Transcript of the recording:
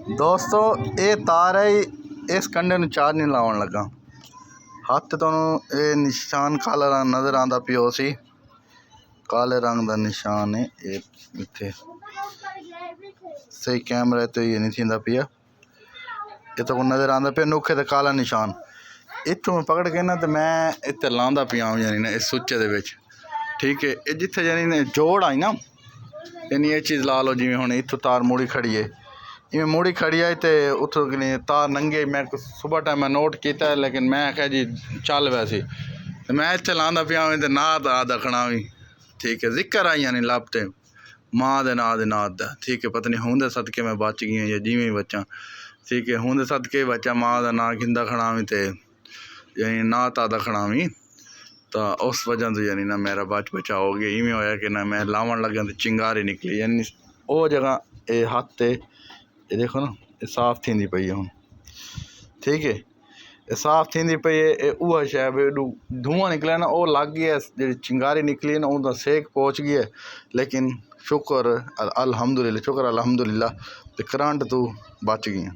दोस्तों ये तार है, इस कंडे नूं चार्ज नहीं लाउण लगा। हत्थ तुहानूं ये निशान काला रंग नज़र आंदा पिया सी, काले रंग का निशान है ये इत्थे। सही कैमरे तो ये नहीं थींदा पिया, इत्थे को नज़र आंदा पिया नुखे ते काला निशान। इत्थों मैं पकड़ के ना तो मैं इत्थे लांदा पिया यानी ना इस सुच्चे दे विच, ठीक है। ये जिथे यानी ने जोड़ आई ना, यानी ये चीज़ ला लो जिवें हुण इत्थों तार मुड़ी खड़ी है, इवें मुड़ी खड़ी आई तो उतों कि तार नंगे। मैं सुबह टाइम मैं नोट किया, लेकिन मैं आख्या जी चल वैसे तो मैं इत्थे लांदा पिया तो ना ता दखना भी, ठीक है। जिक्र आई यानी लभते माँ दे नाद दा, ठीक है। पता नहीं होंदे सदके मैं बच गई या जिवें ही बचा, ठीक है। होंदे सदके बचा माँ का ना खिंदा खड़ावी तो यानी ना ता दखना भी, तो उस वजह तो यानी ना मेरा बचा हो गया। इवें होया कि ना मैं लावन लग्या तो चिंगारी निकली, यानी वो जगह ये हत्थ ये देखो ना ये साफ थी पई है हुण, ठीक है। ये साफ थी पई है, उहा शै धुआं निकलिया ना वो लग गया, जी चिंगारी निकली है ना उनका सेक पहुँच गया। लेकिन शुक्र अल्हम्दुलिल्लाह, शुक्र अल्हम्दुलिल्लाह, तो करंट तू बच गई।